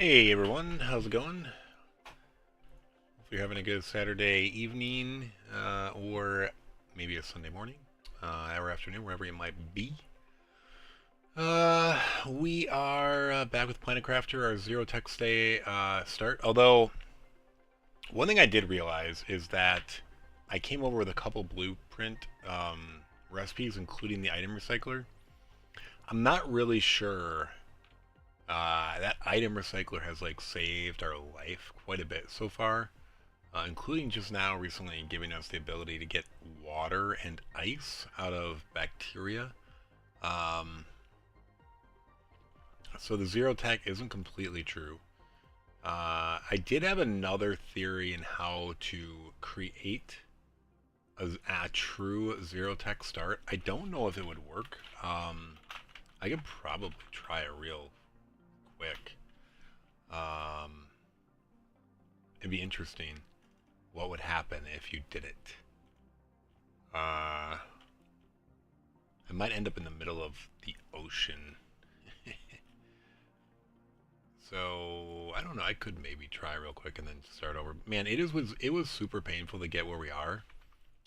Hey everyone, how's it going? Hope you're having a good Saturday evening, or maybe a Sunday morning, or afternoon, wherever you might be. We are back with Planet Crafter, our Zero Tech Stay start. Although, one thing I did realize is that I came over with a couple blueprint recipes, including the item recycler. I'm not really sure. That item recycler has like saved our life quite a bit so far, including just now recently giving us the ability to get water and ice out of bacteria. Um, so the zero tech isn't completely true. I did have another theory in how to create a true zero tech start. I don't know if it would work. I could probably try it real quick. Um, it'd be interesting what would happen if you did it. I might end up in the middle of the ocean. So I don't know. I could maybe try real quick and then start over. Man, it was super painful to get where we are.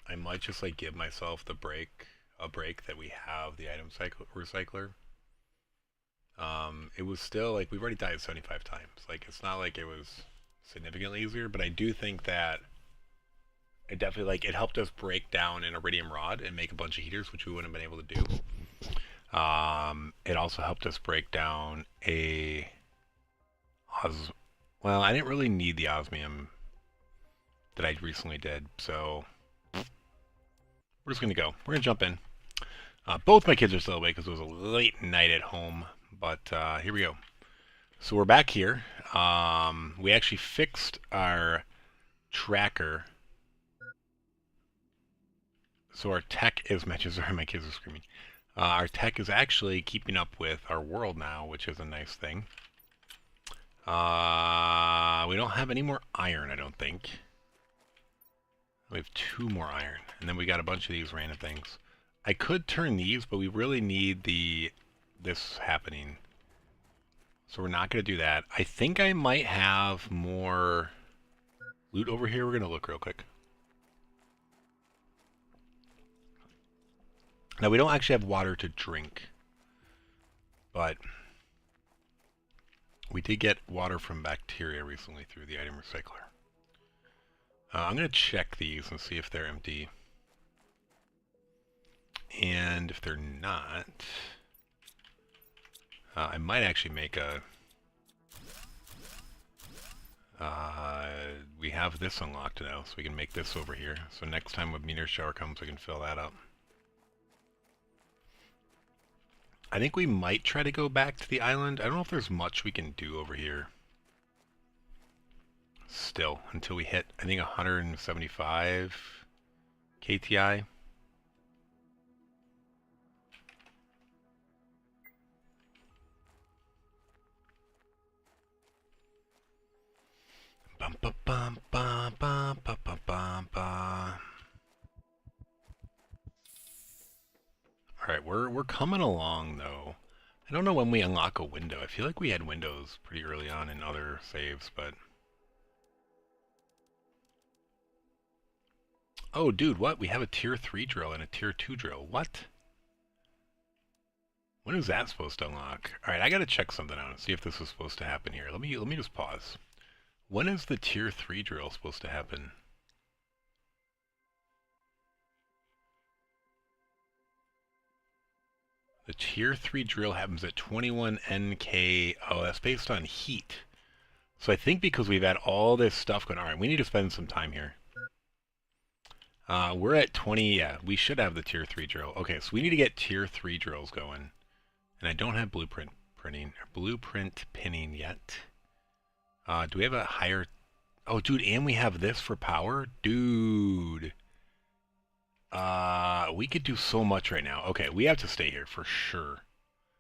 I might just like give myself a break that we have the item recycler. It was still like we've already died 75 times. Like it's not like it was significantly easier, but I do think that it definitely like it helped us break down an iridium rod and make a bunch of heaters, which we wouldn't have been able to do. It also helped us break down a well, I didn't really need the osmium that I recently did, so we're just gonna go. We're gonna jump in. Both my kids are still awake because it was a late night at home, but here we go. So we're back here. We actually fixed our tracker. So our tech is matches. Sorry, my kids are screaming. Our tech is actually keeping up with our world now, which is a nice thing. We don't have any more iron, I don't think. We have 2 more iron, and then we got a bunch of these random things. I could turn these, but we really need this happening. So we're not going to do that. I think I might have more loot over here. We're going to look real quick. Now, we don't actually have water to drink, but we did get water from bacteria recently through the item recycler. I'm going to check these and see if they're empty. And if they're not, I might actually make a... we have this unlocked now, so we can make this over here. So next time when meteor shower comes, we can fill that up. I think we might try to go back to the island. I don't know if there's much we can do over here. Still, until we hit, I think, 175 KTI. Bum, bum, bum, bum, bum, bum, bum, bum, bum. Alright, we're coming along, though. I don't know when we unlock a window. I feel like we had windows pretty early on in other saves, but... Oh, dude, what? We have a tier 3 drill and a tier 2 drill. What? When is that supposed to unlock? Alright, I gotta check something out and see if this is supposed to happen here. Let me just pause. When is the tier 3 drill supposed to happen? The tier 3 drill happens at 21 NK. Oh, that's based on heat. So I think because we've had all this stuff going on, alright, we need to spend some time here. We're at 20, yeah, we should have the tier 3 drill. Okay, so we need to get tier 3 drills going. And I don't have blueprint pinning yet. Do we have a higher... Oh, dude, and we have this for power? Dude. We could do so much right now. Okay, we have to stay here for sure.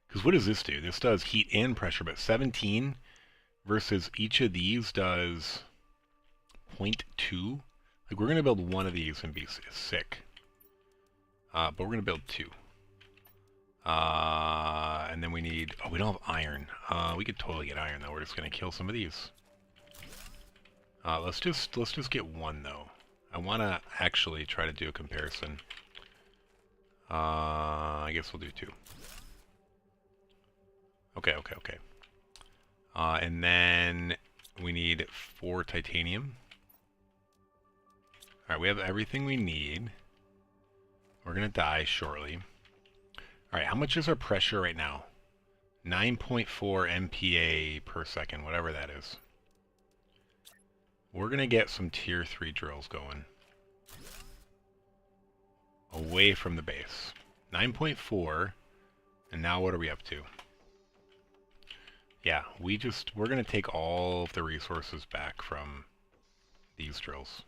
Because what does this do? This does heat and pressure, but 17 versus each of these does 0.2. Like, we're going to build one of these and be sick. But we're going to build 2. And then we need... Oh, we don't have iron. We could totally get iron, though. We're just going to kill some of these. Let's just get one, though. I want to actually try to do a comparison. I guess we'll do 2. Okay. And then we need 4 titanium. Alright, we have everything we need. We're going to die shortly. Alright, how much is our pressure right now? 9.4 MPa per second, whatever that is. We're going to get some tier 3 drills going. Away from the base. 9.4. And now what are we up to? Yeah, we're going to take all of the resources back from these drills.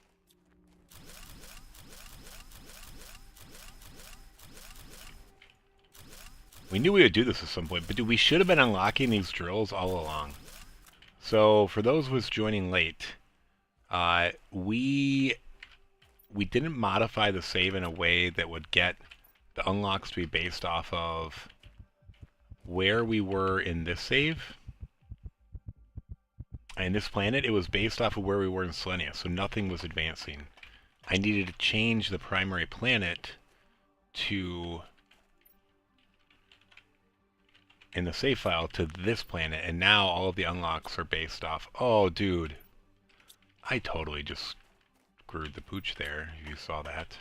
We knew we would do this at some point, but we should have been unlocking these drills all along. So, for those of us joining late, we didn't modify the save in a way that would get the unlocks to be based off of where we were in this save. And this planet, it was based off of where we were in Selenia, so nothing was advancing. I needed to change the primary planet to... in the save file to this planet, and now all of the unlocks are based off... Oh, dude. I totally just screwed the pooch there, if you saw that.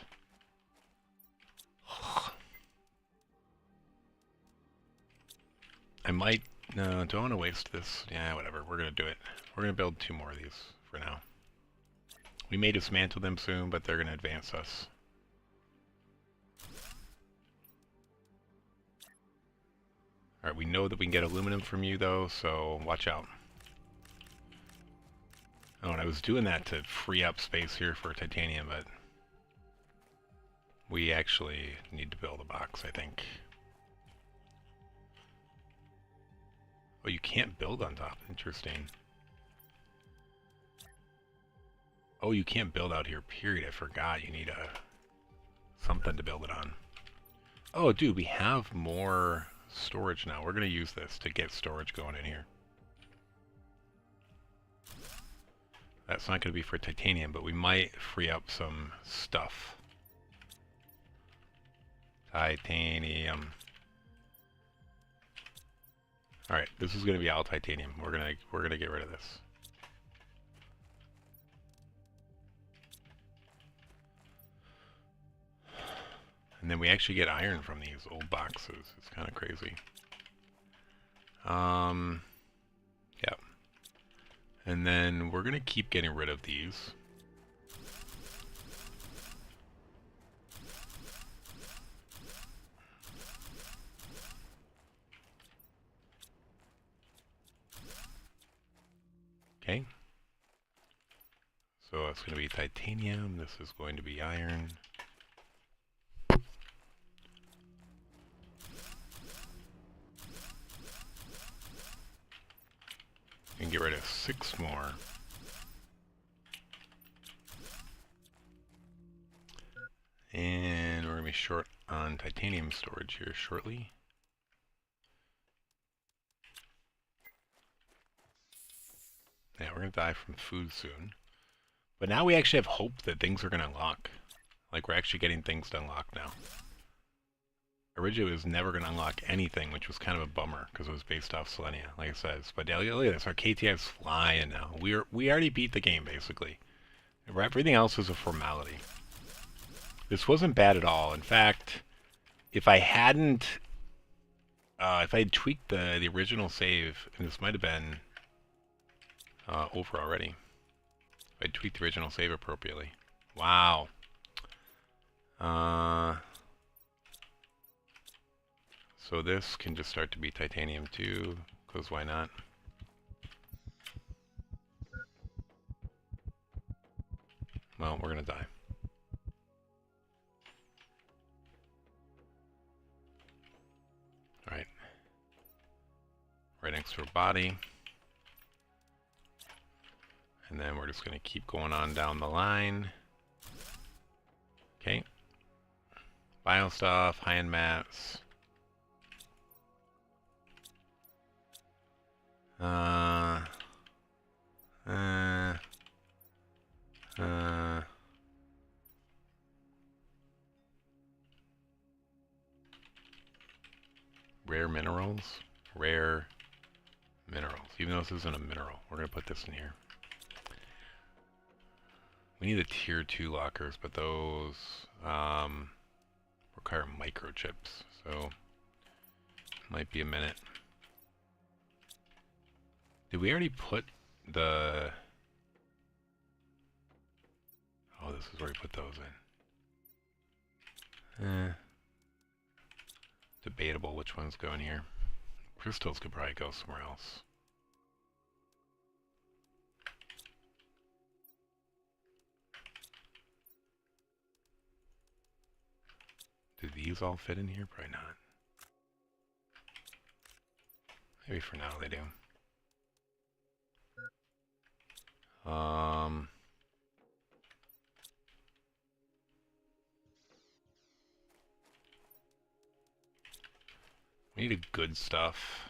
I might... No, do I want to waste this? Yeah, whatever. We're going to do it. We're going to build 2 more of these for now. We may dismantle them soon, but they're going to advance us. Alright, we know that we can get aluminum from you, though, so watch out. Oh, and I was doing that to free up space here for titanium, but... we actually need to build a box, I think. Oh, you can't build on top. Interesting. Oh, you can't build out here, period. I forgot. You need something to build it on. Oh, dude, we have more storage now. We're going to use this to get storage going in here. That's not going to be for titanium, but we might free up some stuff. Titanium. Alright, this is going to be all titanium. We're gonna get rid of this. And then we actually get iron from these old boxes. It's kind of crazy. Yeah. And then we're going to keep getting rid of these. Okay. So it's going to be titanium. This is going to be iron. And get rid of 6 more. And we're going to be short on titanium storage here shortly. Yeah, we're going to die from food soon. But now we actually have hope that things are going to unlock. Like, we're actually getting things to unlock now. Originally, it was never going to unlock anything, which was kind of a bummer, because it was based off Selenia, like I said. But look at this, our KTI is flying now. We already beat the game, basically. Everything else is a formality. This wasn't bad at all. In fact, if I hadn't... if I had tweaked the original save, and this might have been over already. If I tweaked the original save appropriately. Wow. So this can just start to be titanium too, because why not? Well, we're gonna die. Alright. Right next to her body. And then we're just gonna keep going on down the line. Okay. Bio stuff, high-end mats. Uh, uh, uh, rare minerals? Rare minerals. Even though this isn't a mineral, we're going to put this in here. We need the tier 2 lockers, but those require microchips, so might be a minute. Did we already put the... Oh, this is where we put those in. Debatable which ones go in here. Crystals could probably go somewhere else. Do these all fit in here? Probably not. Maybe for now they do. We need a good stuff.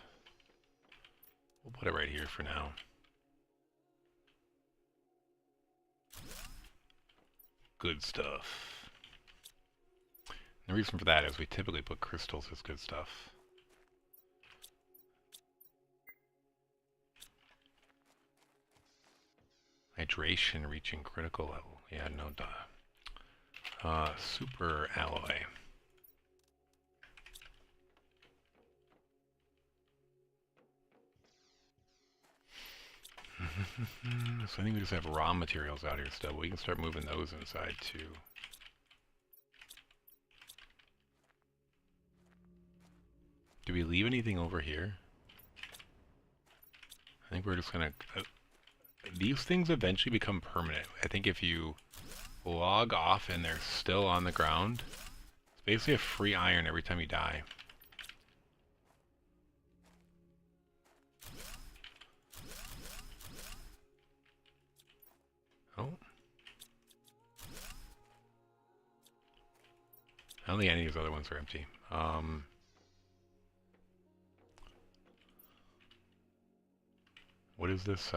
We'll put it right here for now. Good stuff. The reason for that is we typically put crystals as good stuff. Hydration reaching critical level. Yeah, no duh. Super alloy. So I think we just have raw materials out here still, but we can start moving those inside too. Do we leave anything over here? I think we're just gonna... these things eventually become permanent. I think if you log off and they're still on the ground, it's basically a free iron every time you die. Oh. I don't think any of these other ones are empty. What is this?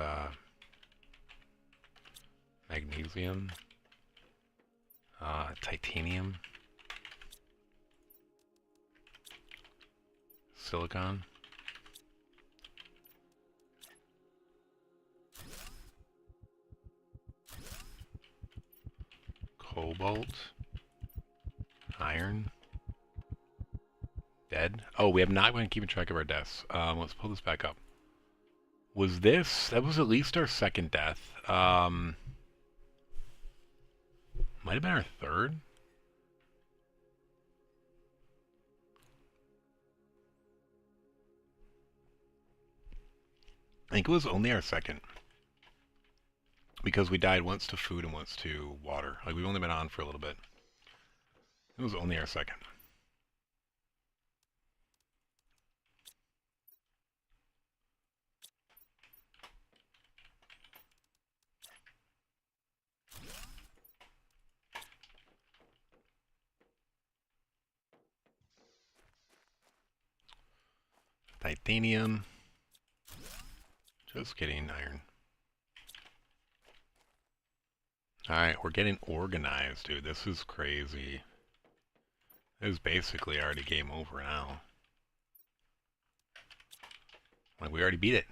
Magnesium? Titanium? Silicon? Cobalt? Iron? Dead? Oh, we have not been keeping track of our deaths. Let's pull this back up. Was this... that was at least our second death. Might have been our third? I think it was only our second. Because we died once to food and once to water. Like, we've only been on for a little bit. It was only our second. Titanium. Just kidding, iron. Alright, we're getting organized, dude. This is crazy. This is basically already game over now. Like, we already beat it.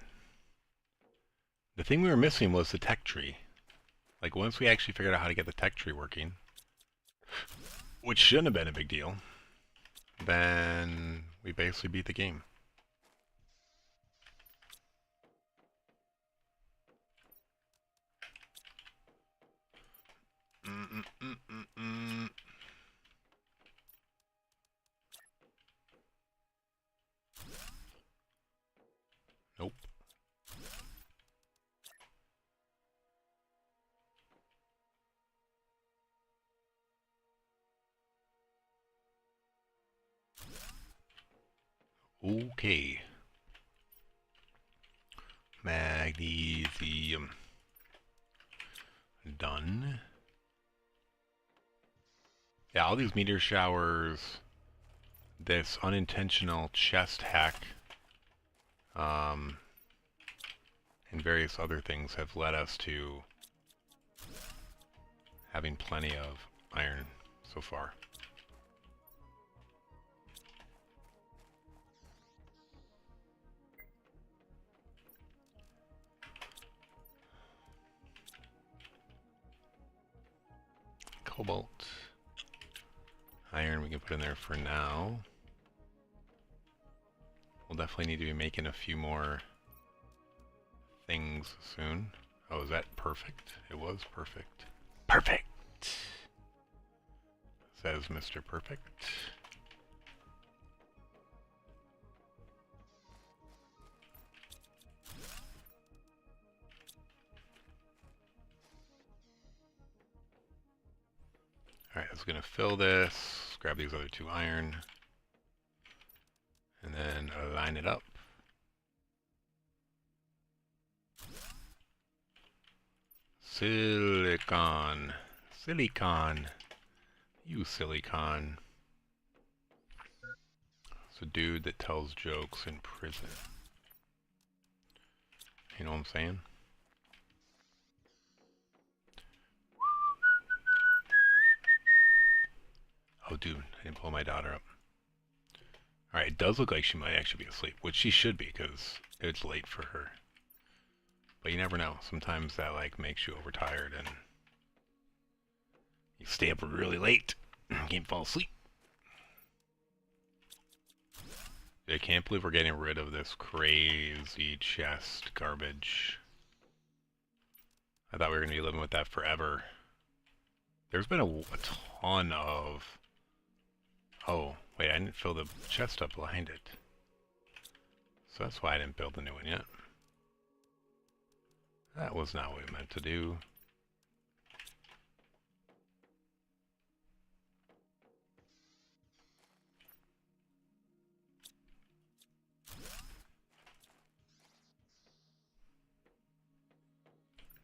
The thing we were missing was the tech tree. Like, once we actually figured out how to get the tech tree working, which shouldn't have been a big deal, then we basically beat the game. Nope. Okay. Magnesium. Done. Yeah, all these meteor showers, this unintentional chest hack, and various other things have led us to having plenty of iron so far. Cobalt. Iron we can put in there for now. We'll definitely need to be making a few more things soon. Oh, is that perfect? It was perfect. Perfect! Says Mr. Perfect. Alright, I was going to fill this, grab these other 2 iron, and then line it up. Silicon. Silicon. You silicon. It's a dude that tells jokes in prison. You know what I'm saying? Oh, dude, I didn't pull my daughter up. Alright, it does look like she might actually be asleep, which she should be, because it's late for her. But you never know. Sometimes that, like, makes you overtired, and you stay up really late, can't fall asleep. I can't believe we're getting rid of this crazy chest garbage. I thought we were going to be living with that forever. There's been a ton of... Oh, wait, I didn't fill the chest up behind it. So that's why I didn't build the new one yet. That was not what we meant to do.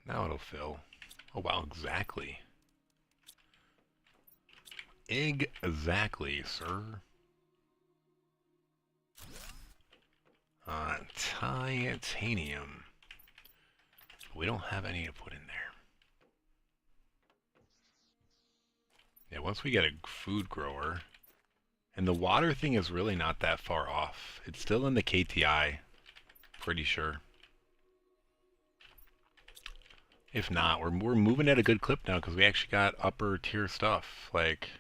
Now it'll fill. Oh wow, exactly. Exactly, sir. Titanium. We don't have any to put in there. Yeah, once we get a food grower, and the water thing is really not that far off. It's still in the KTI, pretty sure. If not, we're moving at a good clip now because we actually got upper tier stuff. Like,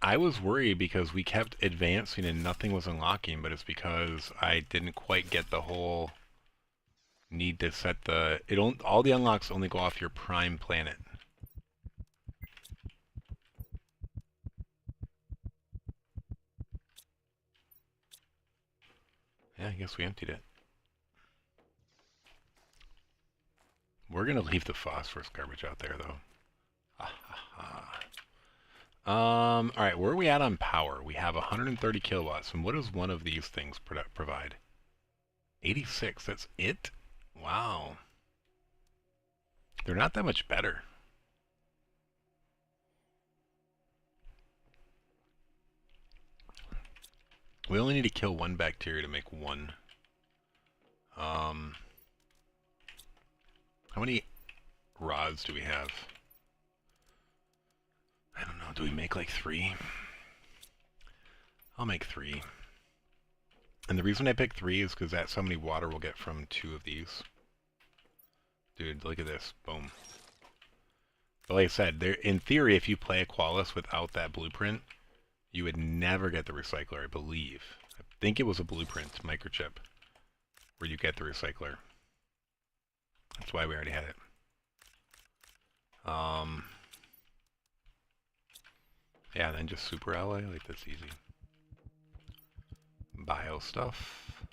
I was worried because we kept advancing and nothing was unlocking, but it's because I didn't quite get the whole need to set the... all the unlocks only go off your prime planet. Yeah, I guess we emptied it. We're gonna leave the phosphorus garbage out there, though. Alright, where are we at on power? We have 130 kilowatts, and what does one of these things provide? 86, that's it? Wow. They're not that much better. We only need to kill 1 bacteria to make 1. How many rods do we have? I don't know, do we make like 3? I'll make 3. And the reason I picked 3 is because that's how many water we'll get from 2 of these. Dude, look at this. Boom. But like I said, there, in theory, if you play Aqualis without that blueprint, you would never get the recycler, I believe. I think it was a blueprint microchip where you get the recycler. That's why we already had it. Yeah, then just super alloy, like that's easy. Bio stuff.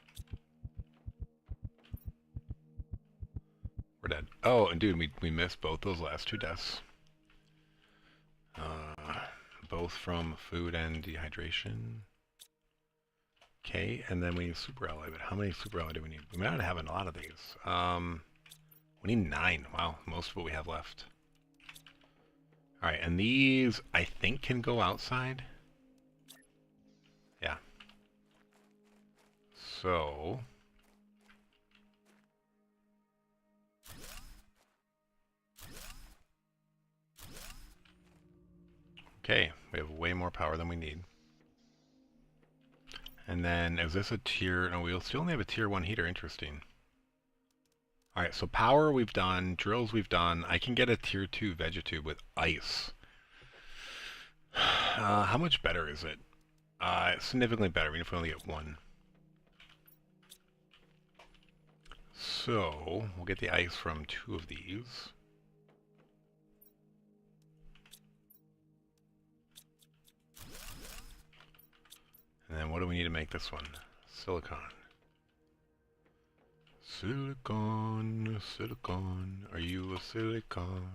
We're dead. Oh, and dude, we missed both those last 2 deaths. Both from food and dehydration. Okay, and then we need super alloy, but how many super alloy do we need? We might not have a lot of these. We need 9. Wow, most of what we have left. Alright, and these, I think, can go outside. Yeah. So... Okay, we have way more power than we need. And then, is this a tier? No, we'll still only have a tier 1 heater. Interesting. Alright, so power we've done, drills we've done. I can get a tier 2 Vegetube with ice. How much better is it? Significantly better, even if we only get one. So, we'll get the ice from 2 of these. And then what do we need to make this one? Silicon. Silicon, silicon, are you a silicon?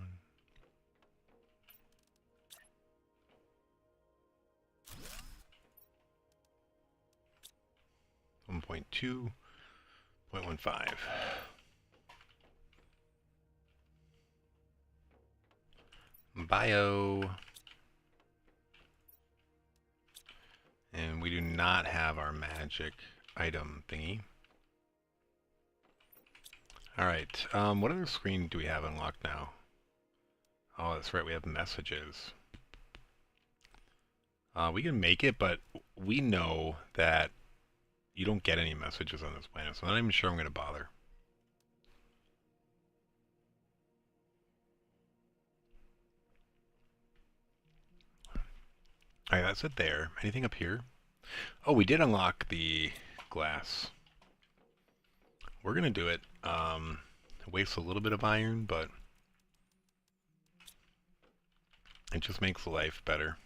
One 1.2, 0.15. Bio. And we do not have our magic item thingy. Alright, what other screen do we have unlocked now? Oh, that's right, we have messages. We can make it, but we know that you don't get any messages on this planet, so I'm not even sure I'm going to bother. Alright, that's it there. Anything up here? Oh, we did unlock the glass. We're going to do it. It wastes a little bit of iron, but it just makes life better.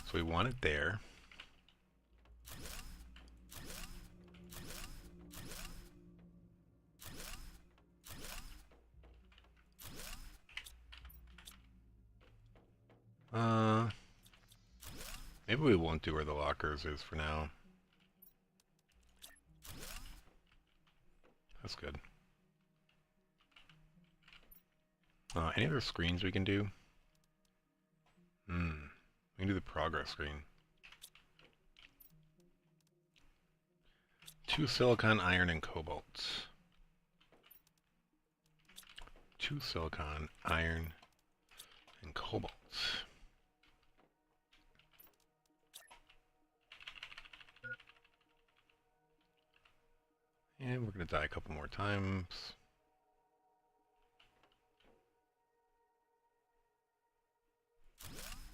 So we want it there. Maybe we won't do where the lockers is for now. That's good. Any other screens we can do? We can do the progress screen. 2 silicon, iron, and cobalt. 2 silicon, iron, and cobalt. And we're going to die a couple more times.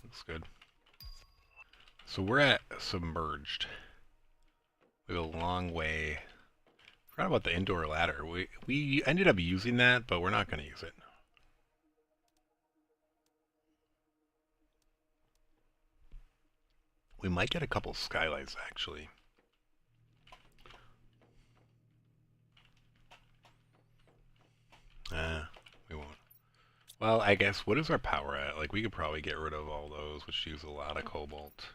Looks good. So we're at submerged. We have a long way. Forgot about the indoor ladder. We ended up using that, but we're not going to use it. We might get a couple skylights, actually. We won't. Well, I guess, what is our power at? Like, we could probably get rid of all those, which use a lot of cobalt.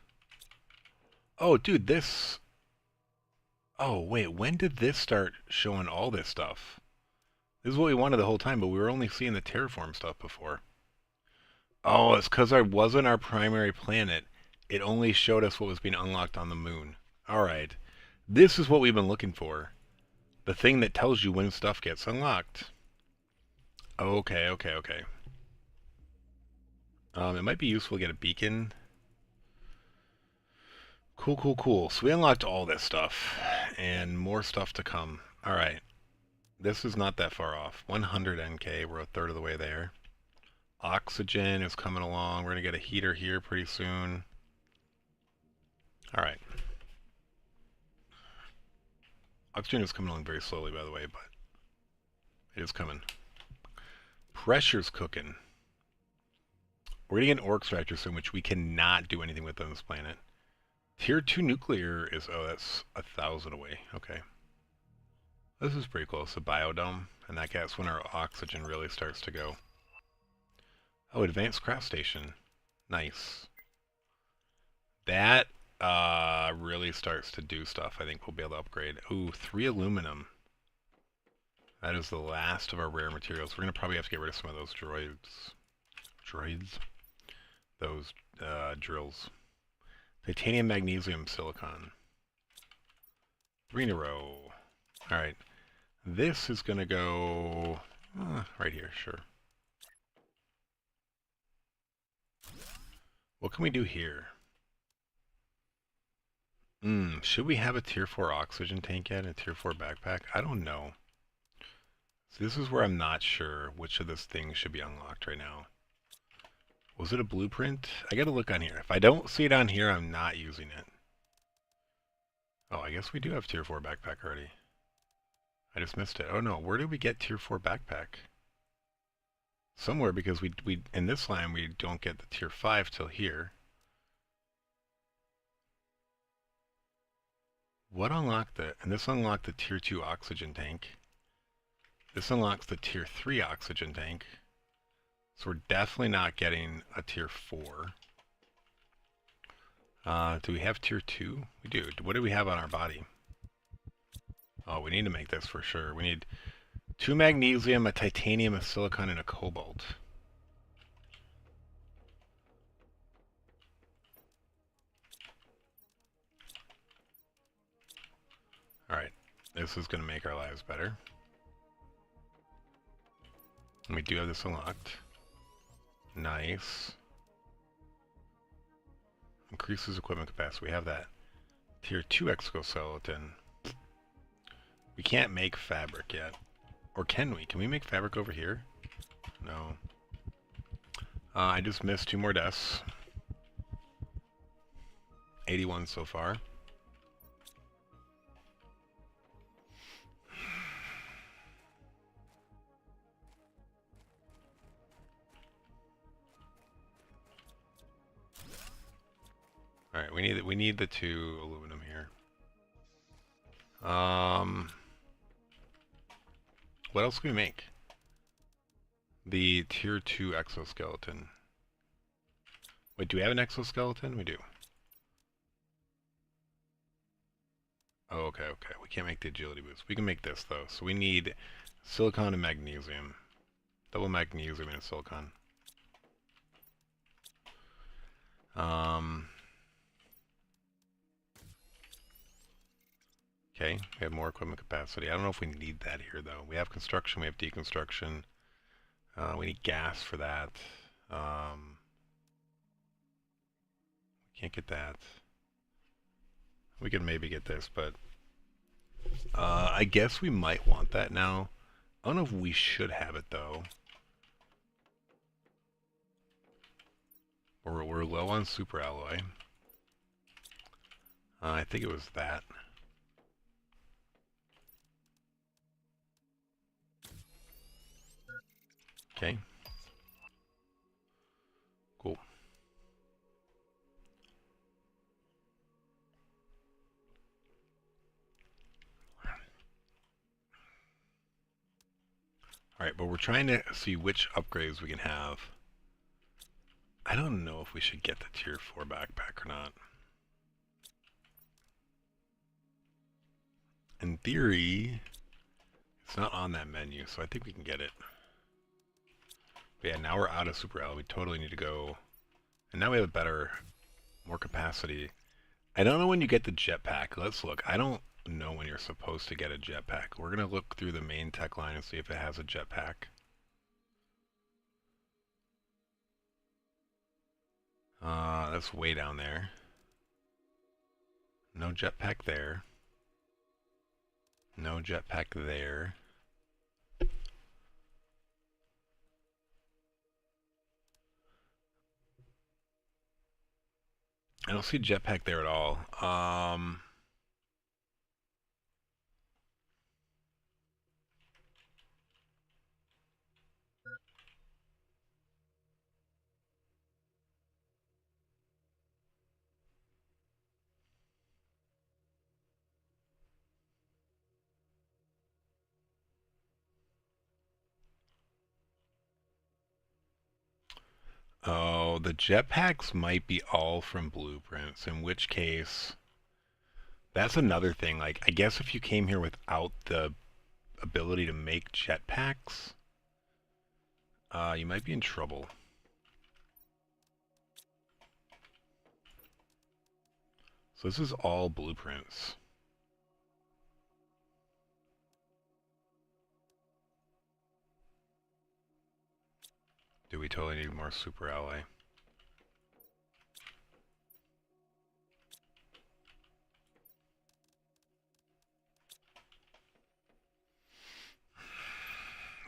Oh, dude, this... Oh, wait, when did this start showing all this stuff? This is what we wanted the whole time, but we were only seeing the terraform stuff before. Oh, it's because it wasn't our primary planet. It only showed us what was being unlocked on the moon. Alright. This is what we've been looking for. The thing that tells you when stuff gets unlocked. Okay. It might be useful to get a beacon. Cool. So we unlocked all this stuff, and more stuff to come. Alright. This is not that far off. 100 NK, we're a third of the way there. Oxygen is coming along. We're going to get a heater here pretty soon. Alright. Oxygen is coming along very slowly, by the way, but it is coming. Pressure's cooking. We're going to get an orc extractor soon, which we cannot do anything with on this planet. Tier 2 nuclear is... Oh, that's 1,000 away. Okay. This is pretty close. The biodome. And that gets when our oxygen really starts to go. Oh, advanced craft station. Nice. That really starts to do stuff. I think we'll be able to upgrade. Ooh, 3 aluminum. That is the last of our rare materials. We're going to probably have to get rid of some of those droids. Those drills. Titanium, magnesium, silicon. 3 in a row. Alright. This is going to go right here, sure. What can we do here? Should we have a tier 4 oxygen tank yet and a tier 4 backpack? I don't know. So this is where I'm not sure which of those things should be unlocked right now. Was it a blueprint? I gotta look on here. If I don't see it on here, I'm not using it. Oh, I guess we do have tier 4 backpack already. I just missed it. Oh no, where did we get tier 4 backpack? Somewhere, because we in this line we don't get the tier 5 till here. What unlocked it? And this unlocked the tier 2 oxygen tank. This unlocks the tier 3 oxygen tank. So we're definitely not getting a tier 4. Do we have tier 2? We do. What do we have on our body? Oh, we need to make this for sure. We need 2 magnesium, a titanium, a silicon, and a cobalt. Alright, this is going to make our lives better. And we do have this unlocked. Nice. Increases equipment capacity. We have that. Tier 2 exoskeleton. We can't make fabric yet. Or can we? Can we make fabric over here? No. I just missed 2 more deaths. 81 so far. Alright, we need the 2 aluminum here. What else can we make? The tier 2 exoskeleton. Wait, do we have an exoskeleton? We do. Oh, okay. We can't make the agility boost. We can make this, though. So we need silicon and magnesium. Double magnesium and a silicon. Okay, we have more equipment capacity. I don't know if we need that here, though. We have construction, we have deconstruction. We need gas for that. We can't get that. We could maybe get this, but I guess we might want that now. I don't know if we should have it, though. We're low on super alloy. I think it was that. Okay. Cool. Alright, but we're trying to see which upgrades we can have. I don't know if we should get the tier 4 backpack or not. In theory, it's not on that menu, so I think we can get it. But yeah, now we're out of super alloy. We totally need to go. And now we have a better, more capacity. I don't know when you get the jetpack. Let's look. I don't know when you're supposed to get a jetpack. We're going to look through the main tech line and see if it has a jetpack. That's way down there. No jetpack there. No jetpack there. I don't see a jetpack there at all. Oh, the jetpacks might be all from blueprints, in which case, that's another thing. Like, I guess if you came here without the ability to make jetpacks, you might be in trouble. So this is all blueprints. Do we totally need more super ally?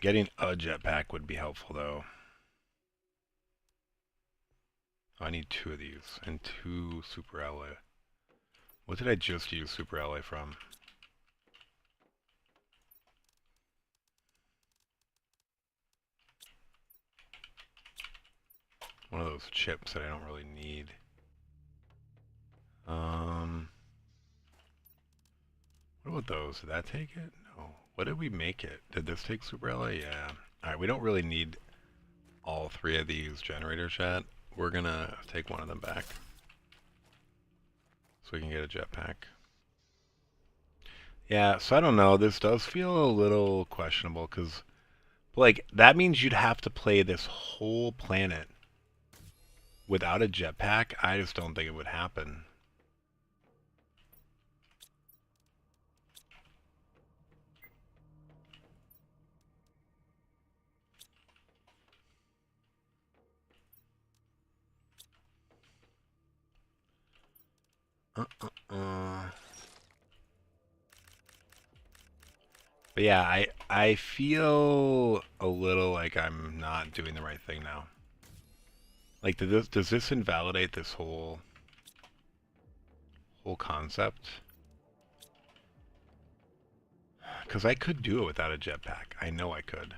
Getting a jetpack would be helpful, though. Oh, I need 2 of these and 2 super ally. What did I just use super ally from? One of those chips that I don't really need. What about those? Did that take it? No. What did we make it? Did this take super ally? Yeah. Alright, we don't really need all 3 of these generators yet. We're gonna take one of them back. So we can get a jetpack. Yeah, so I don't know. This does feel a little questionable, because, like, that means you'd have to play this whole planet without a jetpack. I just don't think it would happen. But yeah, I feel a little like I'm not doing the right thing now. Like, does this invalidate this whole concept? Because I could do it without a jetpack. I know I could.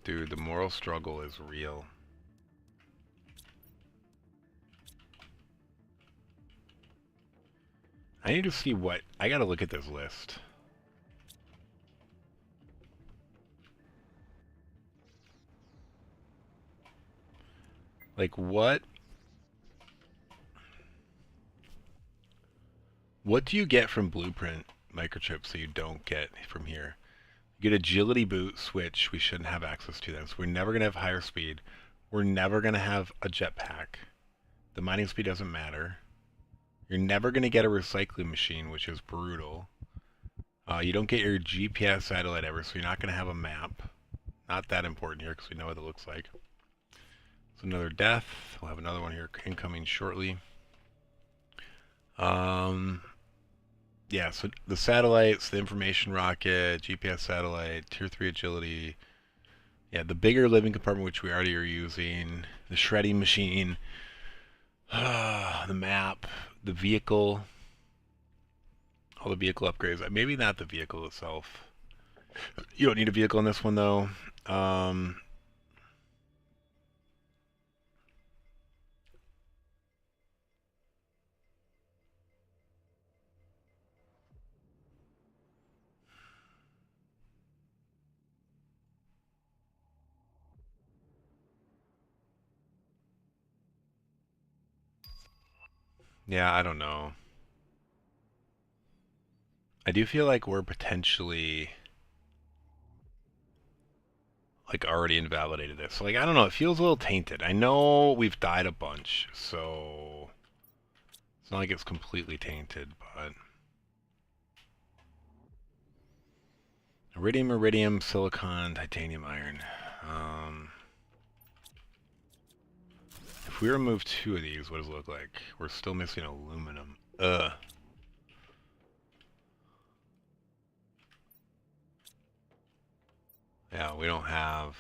Dude, the moral struggle is real. I need to see what... I gotta look at this list. Like, what do you get from Blueprint microchips that you don't get from here? You get agility boots, which we shouldn't have access to then. So we're never going to have higher speed. We're never going to have a jetpack. The mining speed doesn't matter. You're never going to get a recycling machine, which is brutal. You don't get your GPS satellite ever, so you're not going to have a map. Not that important here because we know what it looks like. So another death. We'll have another one here incoming shortly. Yeah, so the satellites, the information rocket, GPS satellite, tier 3 agility. Yeah, the bigger living compartment, which we already are using. The shredding machine. The map. The vehicle. All the vehicle upgrades. Maybe not the vehicle itself. You don't need a vehicle in this one, though. Yeah, I don't know. I do feel like we're potentially like already invalidated this. So, like, I don't know, it feels a little tainted. I know we've died a bunch, so it's not like it's completely tainted, but iridium, iridium, silicon, titanium, iron. If we remove 2 of these, what does it look like? We're still missing aluminum. Ugh. Yeah, we don't have...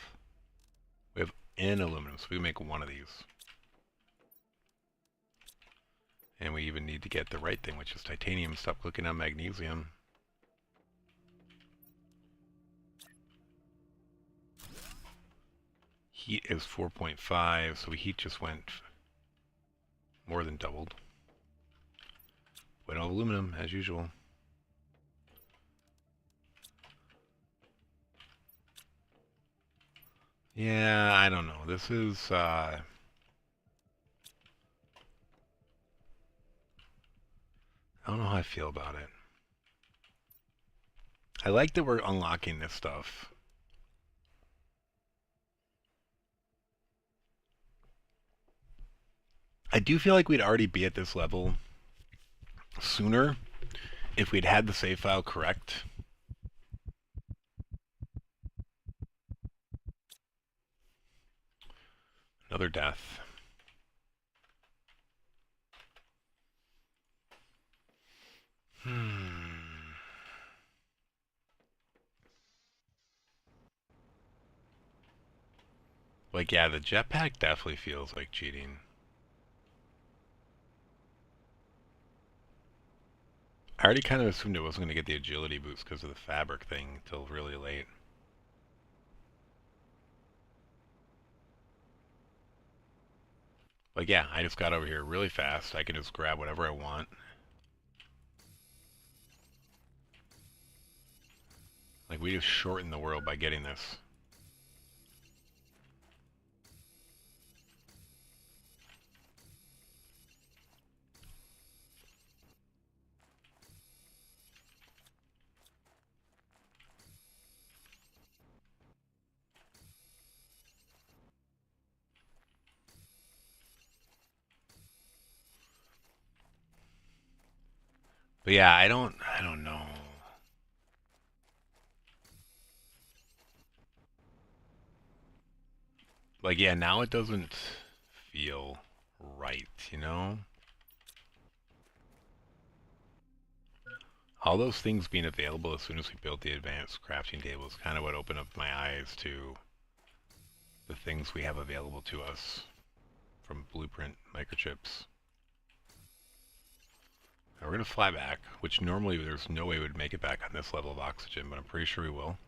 We have N aluminum, so we can make 1 of these. And we even need to get the right thing, which is titanium. Stop clicking on magnesium. Heat is 4.5, so heat just went more than doubled. We don't have aluminum, as usual. Yeah, I don't know. This is, I don't know how I feel about it. I like that we're unlocking this stuff. I do feel like we'd already be at this level sooner if we'd had the save file correct. Another death. Like, yeah, the jetpack definitely feels like cheating. I already kind of assumed it wasn't going to get the agility boost because of the fabric thing till really late. Like, yeah, I just got over here really fast. I can just grab whatever I want. Like, we just shortened the world by getting this. But yeah, I don't know. Like, yeah, now it doesn't feel right, you know? All those things being available as soon as we built the advanced crafting table is kind of what opened up my eyes to the things we have available to us from blueprint microchips. Now we're going to fly back, which normally there's no way we would make it back on this level of oxygen, but I'm pretty sure we will.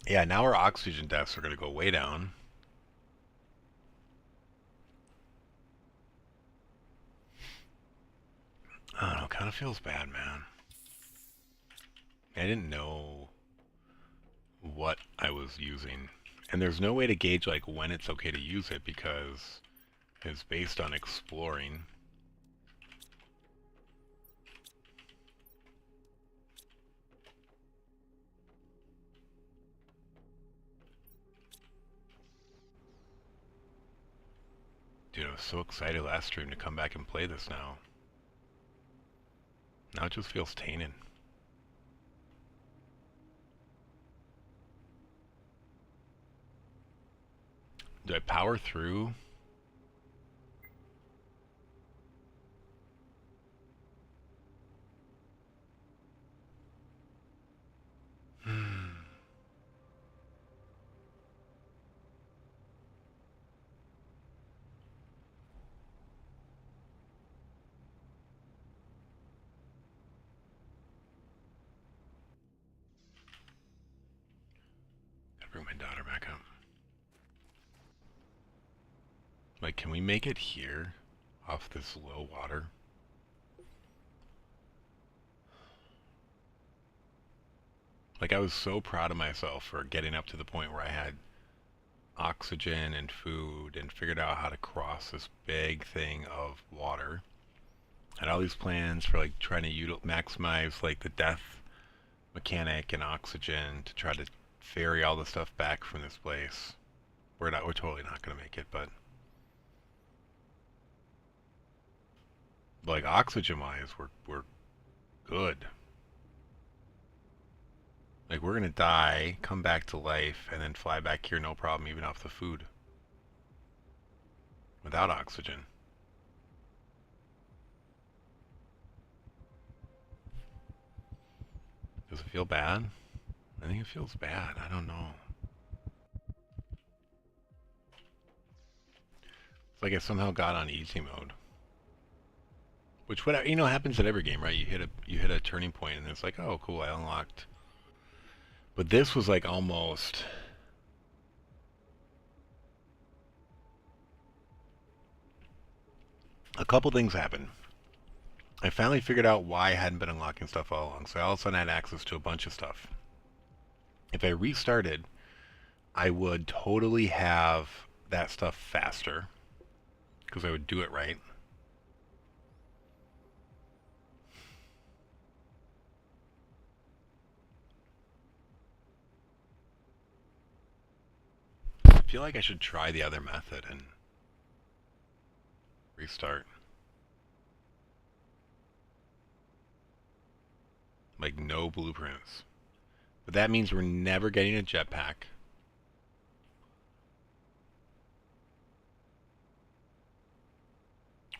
Yeah, now our oxygen deaths are going to go way down. I don't know, kind of feels bad, man. I didn't know what I was using. And there's no way to gauge like when it's okay to use it because it's based on exploring. Dude, I was so excited last stream to come back and play this now. Now it just feels tainted. Do I power through? Gotta bring my daughter back up. Like, can we make it here off this low water? Like, I was so proud of myself for getting up to the point where I had oxygen and food and figured out how to cross this big thing of water. Had all these plans for like trying to maximize like the death mechanic and oxygen to try to ferry all the stuff back from this place. We're totally not gonna make it, but like oxygen wise, we're good. Like we're gonna die, come back to life, and then fly back here no problem, even off the food. Without oxygen. Does it feel bad? I think it feels bad. I don't know. It's like I somehow got on easy mode. Which what you know happens in every game, right? You hit a turning point and it's like, oh cool, I unlocked. But this was like almost a couple things happened. I finally figured out why I hadn't been unlocking stuff all along. So I all of a sudden had access to a bunch of stuff. If I restarted, I would totally have that stuff faster because I would do it right. I feel like I should try the other method and Restart. Like, no blueprints. But that means we're never getting a jetpack.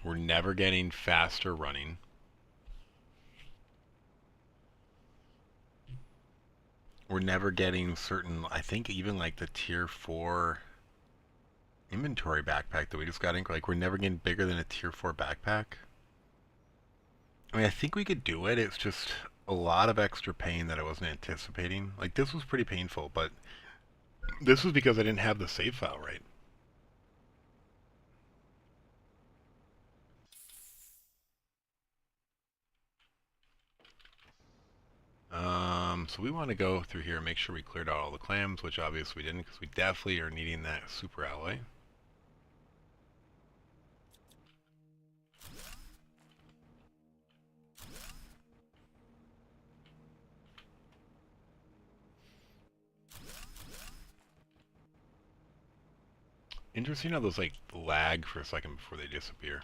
We're never getting faster running. We're never getting certain, I think even like the tier 4 inventory backpack that we just got in, like we're never getting bigger than a tier 4 backpack. I mean, I think we could do it. It's just a lot of extra pain that I wasn't anticipating. Like, this was pretty painful, but this was because I didn't have the save file right. So we want to go through here and make sure we cleared out all the clams, which obviously we didn't, because we definitely are needing that super alloy. Interesting how those like lag for a second before they disappear.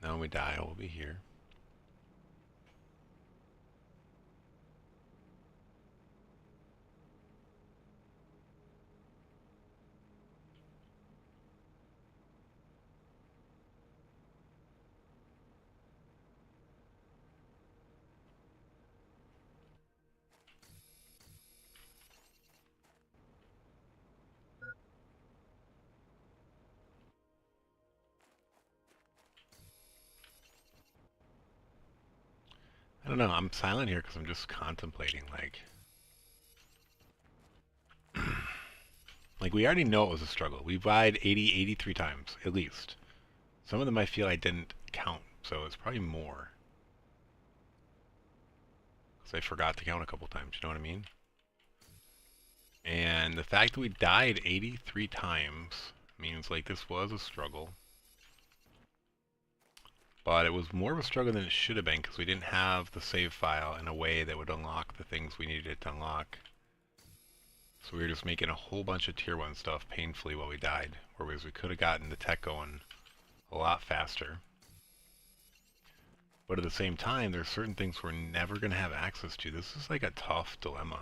Now when we die, we'll be here. I don't know, I'm silent here because I'm just contemplating, like we already know it was a struggle. We've died 80, 83 times, at least. Some of them I feel I didn't count, so it's probably more. Because I forgot to count a couple times, you know what I mean? And the fact that we died 83 times means like this was a struggle. But it was more of a struggle than it should have been because we didn't have the save file in a way that would unlock the things we needed it to unlock. So we were just making a whole bunch of tier 1 stuff painfully while we died. Whereas we could have gotten the tech going a lot faster. But at the same time, there's certain things we're never going to have access to. This is like a tough dilemma.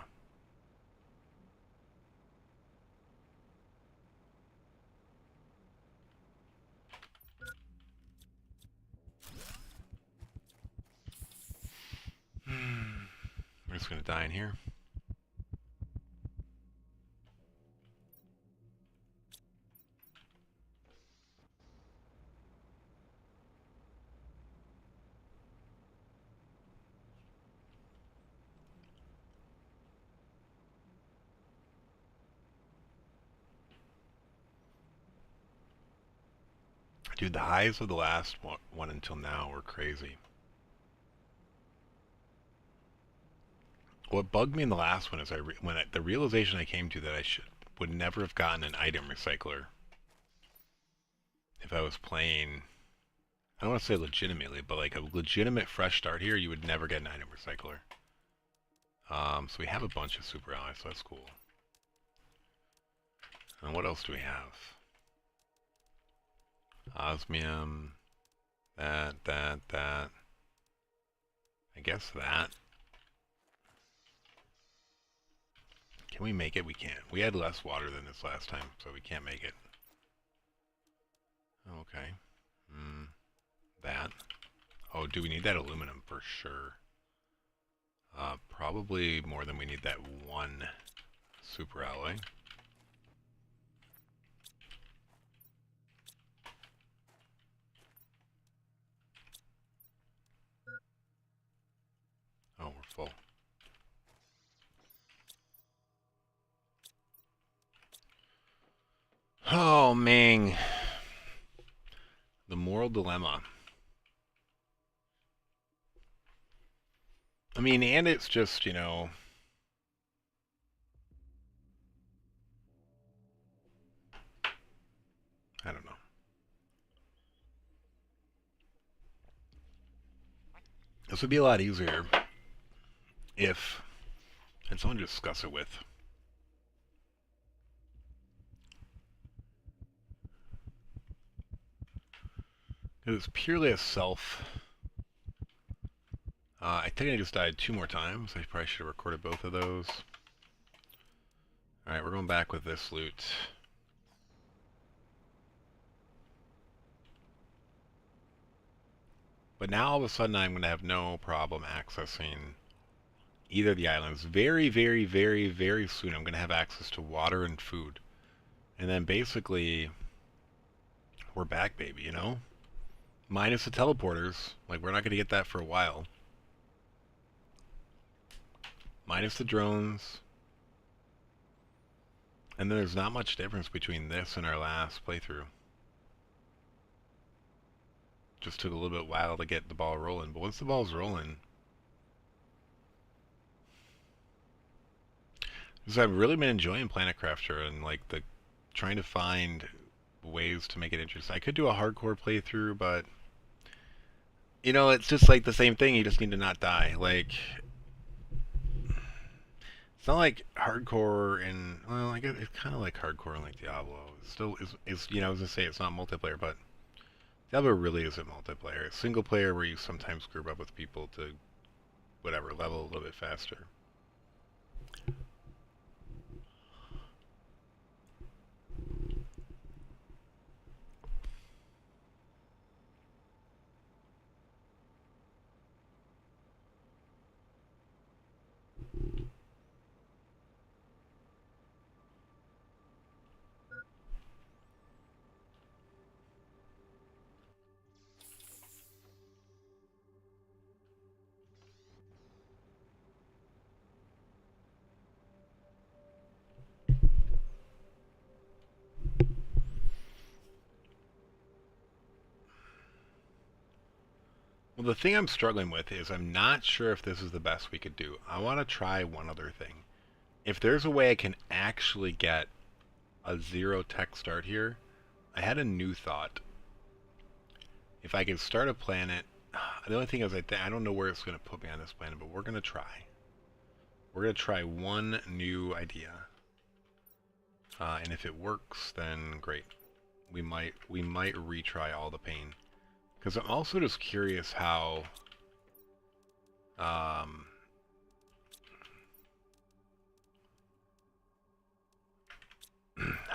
We're just going to die in here. Dude, the highs of the last one until now were crazy. What bugged me in the last one is the realization I came to that I would never have gotten an item recycler if I was playing. I don't want to say legitimately, but like a legitimate fresh start here, you would never get an item recycler. So we have a bunch of super allies, so that's cool. And what else do we have? Osmium, that. I guess that. Can we make it? We can't. We had less water than this last time, so we can't make it. Okay. That. Oh, do we need that aluminum? For sure. Probably more than we need that one super alloy. Oh, Ming. The moral dilemma. I mean, and it's just, you know, I don't know. This would be a lot easier if I had someone to discuss it with. It was purely a self. I think I just died 2 more times. I probably should have recorded both of those. Alright, we're going back with this loot. But now all of a sudden I'm going to have no problem accessing either of the islands. Very, very, very, very soon I'm going to have access to water and food. And then basically, we're back, baby, you know? Minus the teleporters. Like, we're not going to get that for a while. Minus the drones. And then there's not much difference between this and our last playthrough. Just took a little bit while to get the ball rolling. But once the ball's rolling... Because I've really been enjoying Planet Crafter and, like, the trying to find ways to make it interesting. I could do a hardcore playthrough, but... You know, it's just like the same thing. You just need to not die. Like... It's not like hardcore in... Well, I guess it's kind of like hardcore in, like, Diablo. It still is... You know, I was going to say it's not multiplayer, but... Diablo really isn't multiplayer. It's single player where you sometimes group up with people to... Whatever, level a little bit faster. Well, the thing I'm struggling with is I'm not sure if this is the best we could do. I want to try one other thing. If there's a way I can actually get a 0 tech start here, I had a new thought. If I could start a planet, the only thing is I don't know where it's going to put me on this planet, but we're going to try. We're going to try one new idea. And if it works, then great. We might retry all the pain. Because I'm also just curious how... how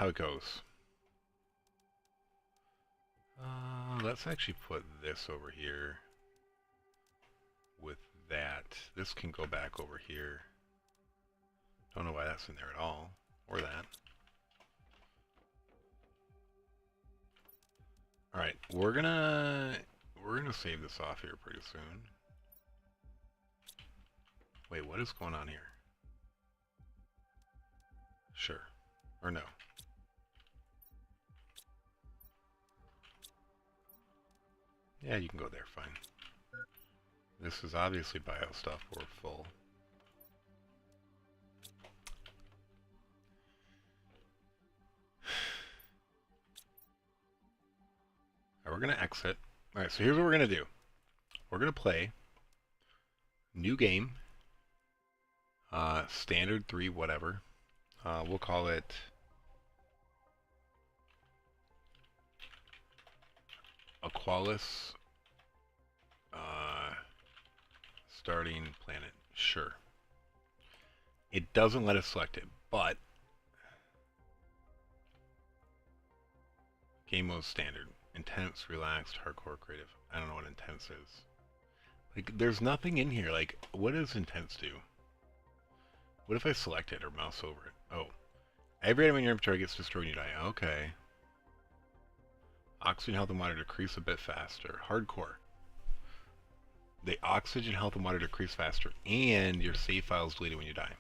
it goes. Let's actually put this over here with that. This can go back over here. Don't know why that's in there at all. Or that. Alright, we're gonna save this off here pretty soon. Wait, what is going on here? Sure. Or no. Yeah, you can go there, fine. This is obviously bio stuff, we're full. Alright, we're gonna exit. Alright, so here's what we're gonna do. We're gonna play new game. Standard 3, whatever. We'll call it Aqualis starting planet. Sure. It doesn't let us select it, but game mode standard. Intense, relaxed, hardcore, creative. I don't know what intense is. Like, there's nothing in here. Like, what does intense do? What if I select it or mouse over it? Oh. Every item in your inventory gets destroyed when you die. Okay. Oxygen health and water decrease a bit faster. Hardcore. The oxygen health and water decrease faster, and your save file is deleted when you die.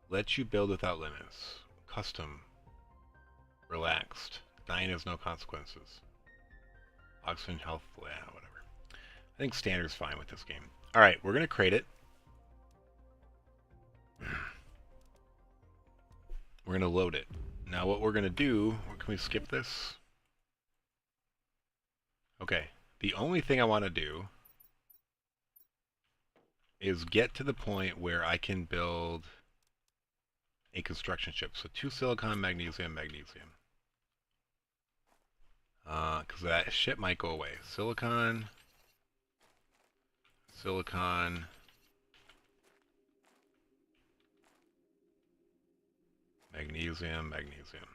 Let you build without limits. Custom. Relaxed. Dying has no consequences. Oxygen, health, yeah, whatever. I think standard's fine with this game. Alright, we're going to crate it. We're going to load it. Now what we're going to do, can we skip this? Okay, the only thing I want to do is get to the point where I can build a construction ship. So 2 silicon, magnesium, magnesium. Because that ship might go away. Silicon, silicon, magnesium, magnesium.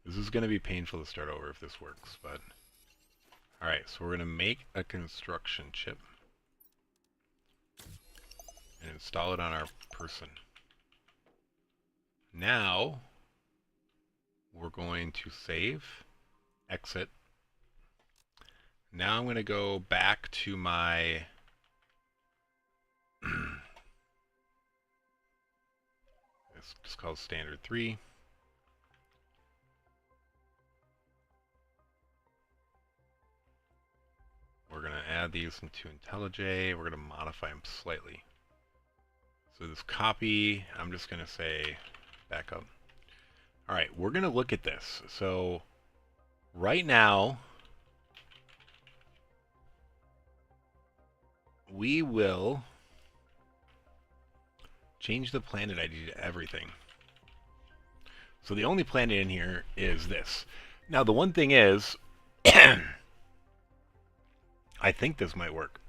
This is going to be painful to start over if this works, but... Alright, so we're going to make a construction chip and install it on our person. Now, we're going to save, exit. Now I'm going to go back to my... It's just called standard 3. We're going to add these into IntelliJ. We're going to modify them slightly. So this copy, I'm just going to say backup. All right, we're going to look at this. So right now, we will change the planet ID to everything. So the only planet in here is this. Now the one thing is, I think this might work.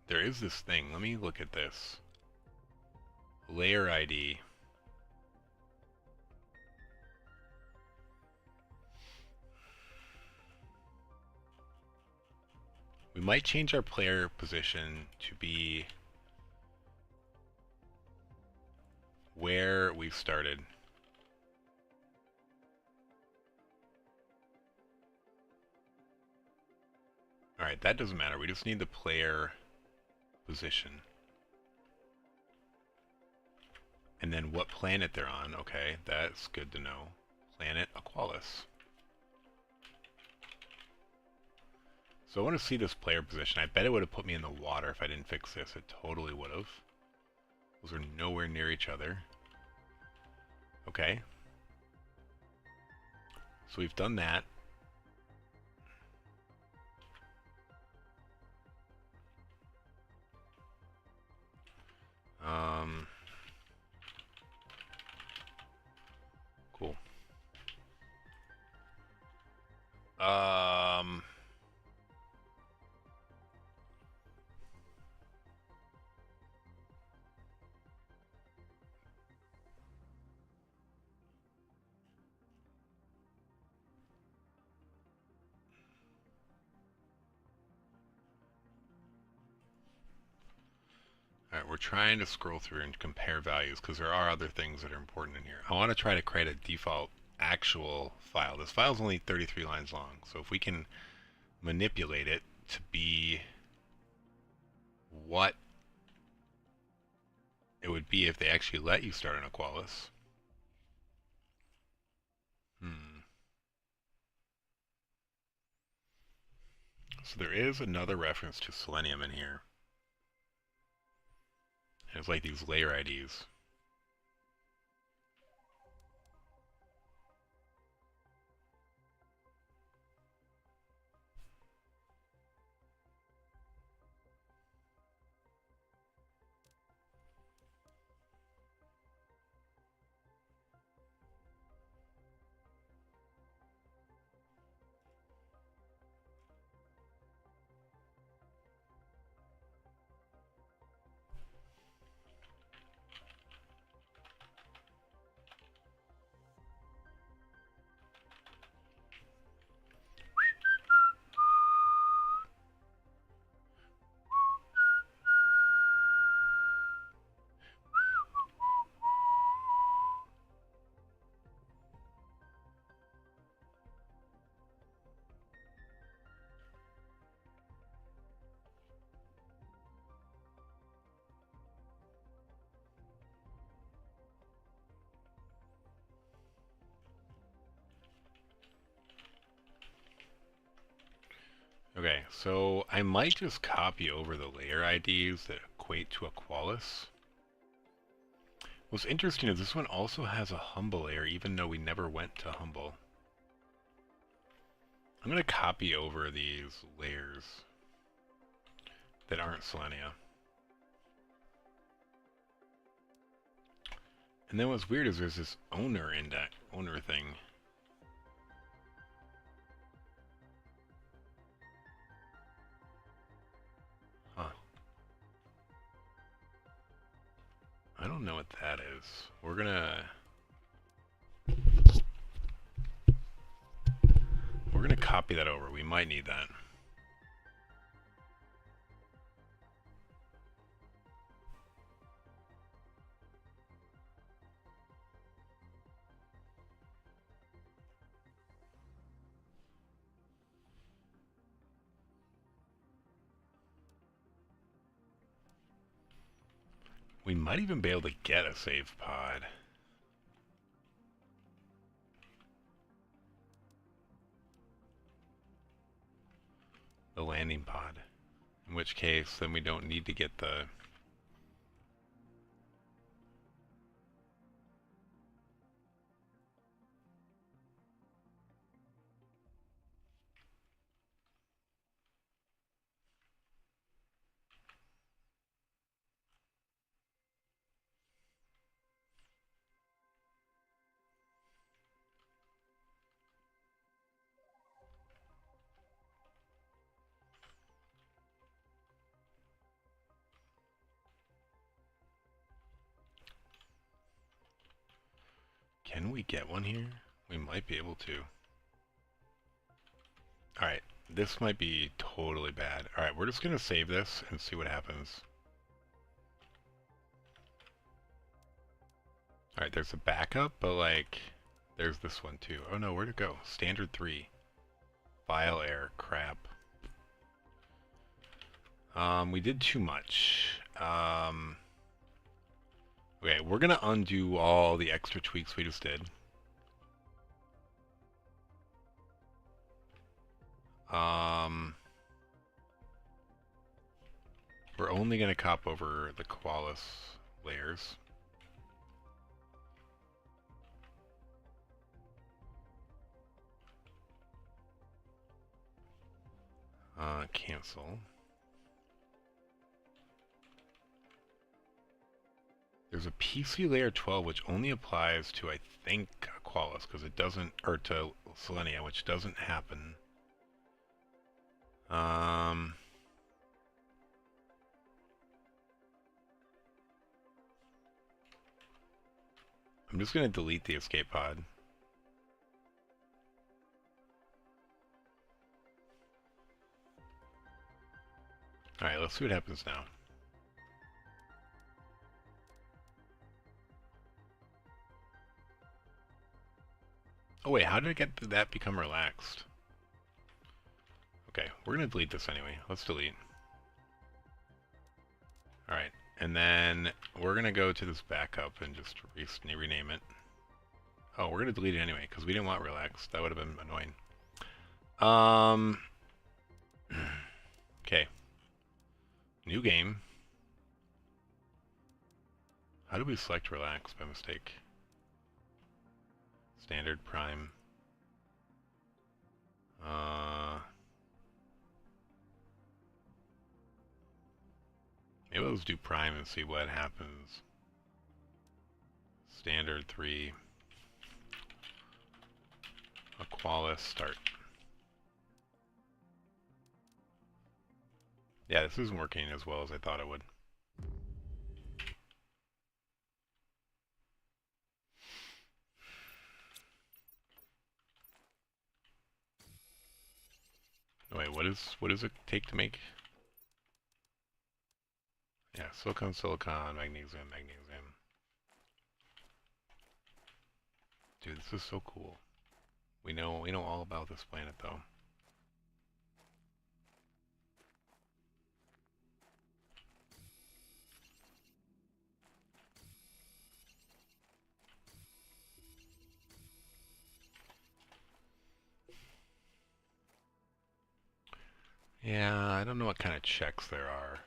There is this thing. Let me look at this. Layer ID. We might change our player position to be where we started. Alright, that doesn't matter. We just need the player position. And then what planet they're on. Okay, that's good to know. Planet Aqualis. So I want to see this player position. I bet it would have put me in the water if I didn't fix this. It totally would have. Those are nowhere near each other. Okay. So we've done that. Cool. Alright, we're trying to scroll through and compare values because there are other things that are important in here. I want to try to create a default actual file. This file is only 33 lines long, so if we can manipulate it to be what it would be if they actually let you start an Aqualis. So there is another reference to selenium in here. And it's like these layer IDs. Okay, so I might just copy over the layer IDs that equate to Aqualis. What's interesting is this one also has a Humble layer, even though we never went to Humble. I'm going to copy over these layers that aren't Selenia. And then what's weird is there's this owner thing. Huh. I don't know what that is. We're gonna copy that over. We might need that. We might even be able to get a save pod. The landing pod. In which case, then we don't need to get the... Can we get one here? We might be able to. Alright, this might be totally bad. Alright, we're just gonna save this and see what happens. Alright, there's a backup, but like, there's this one too. Oh no, where'd it go? Standard 3. File error, crap. We did too much. Okay, we're gonna undo all the extra tweaks we just did. We're only gonna cop over the Aqualis layers. Cancel. There's a PC layer 12 which only applies to, I think, Aqualis, because it doesn't, or to Selenia, which doesn't happen. I'm just going to delete the escape pod. Alright, let's see what happens now. Oh wait, how did it get that become relaxed? Okay, we're gonna delete this anyway. Let's delete. Alright, and then we're gonna go to this backup and just rename it. Oh, we're gonna delete it anyway, because we didn't want relaxed. That would have been annoying. Okay. New game. How did we select relax by mistake? Standard, prime. Maybe let's do prime and see what happens. Standard 3. Aqualis, start. Yeah, this isn't working as well as I thought it would. Wait, what does it take to make? Yeah, silicon, silicon, magnesium, magnesium. Dude, this is so cool. We know all about this planet though. Yeah, I don't know what kind of checks there are.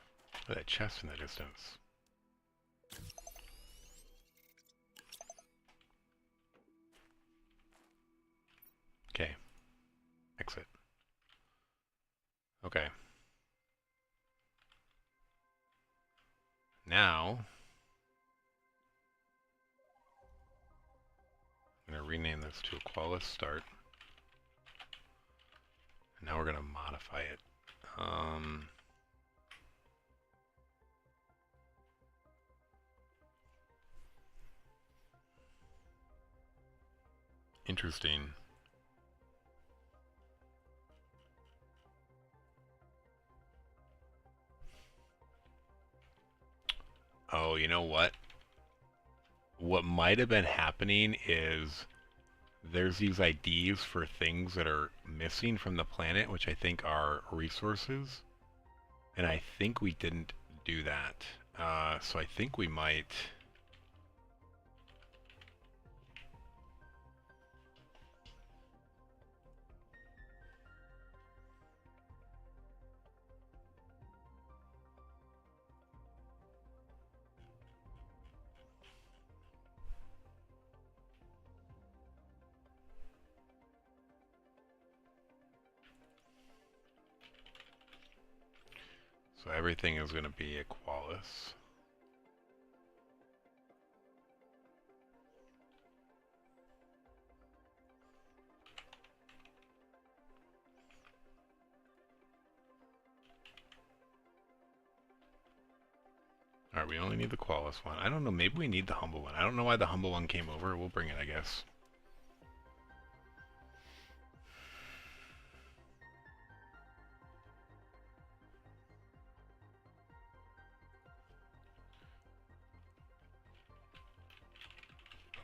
Oh, that chest in the distance. Okay. Exit. Okay. Now, I'm going to rename this to Aqualis Start. And now we're going to modify it. Interesting. Oh, you know what? What might have been happening is there's these IDs for things that are missing from the planet, which I think are resources. And I think we didn't do that. So I think we might... So everything is going to be Aqualis. Alright, we only need the Qualis one. I don't know, maybe we need the Humble one. I don't know why the Humble one came over. We'll bring it, I guess.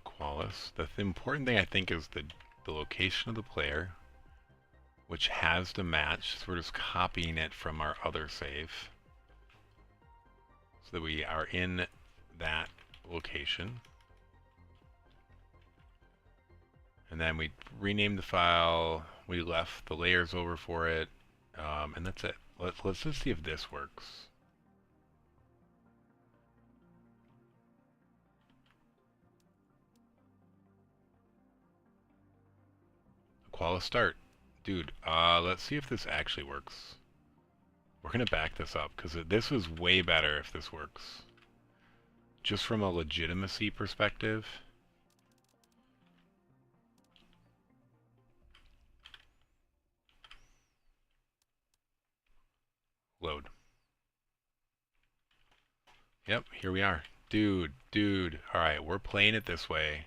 Aqualis. The important thing I think is the location of the player, which has to match. So we're just copying it from our other save. So that we are in that location. And then we renamed the file, we left the layers over for it, and that's it. Let's just see if this works. Aqualis start. Dude, let's see if this actually works. We're gonna back this up, because this is way better if this works. Just from a legitimacy perspective. Load. Yep, here we are. Dude. Alright, we're playing it this way.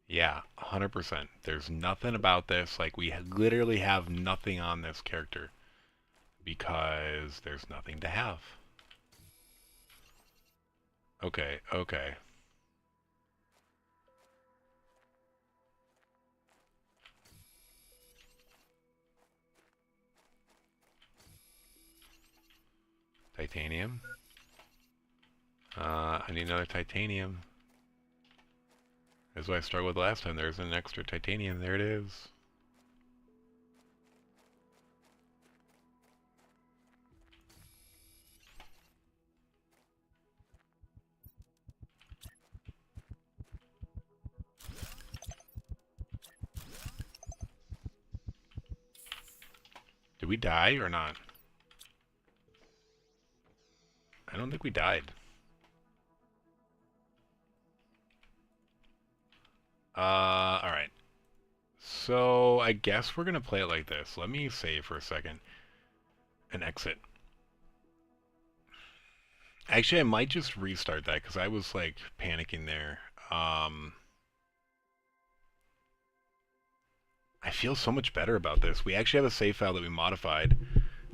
Yeah, 100%. There's nothing about this. Like, we literally have nothing on this character. Because there's nothing to have. Okay. Titanium. I need another titanium. That's what I struggled with last time. There's an extra titanium. There it is. Did we die or not? I don't think we died. Alright. So, I guess we're gonna play it like this. Let me save for a second. And exit. Actually, I might just restart that, because I was, like, panicking there. I feel so much better about this. We actually have a save file that we modified.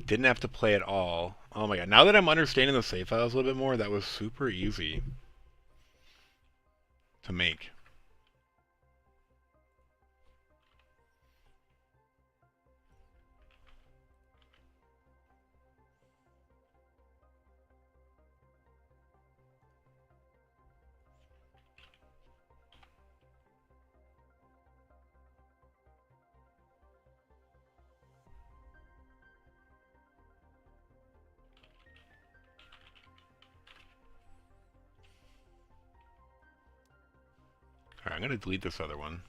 Didn't have to play it all. Oh my god. Now that I'm understanding the save files a little bit more, that was super easy to make. I'm gonna delete this other one.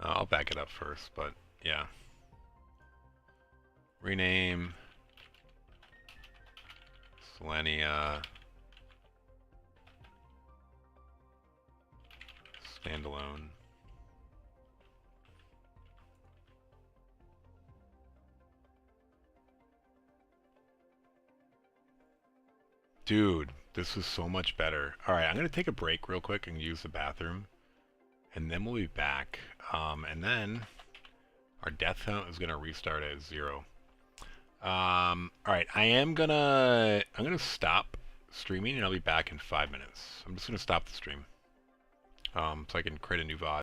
I'll back it up first, but yeah. Rename Selenia standalone. Dude, this is so much better. Alright, I'm gonna take a break real quick and use the bathroom. And then we'll be back. And then our death count is gonna restart at 0. Alright, I'm gonna stop streaming and I'll be back in 5 minutes. I'm just gonna stop the stream. So I can create a new VOD.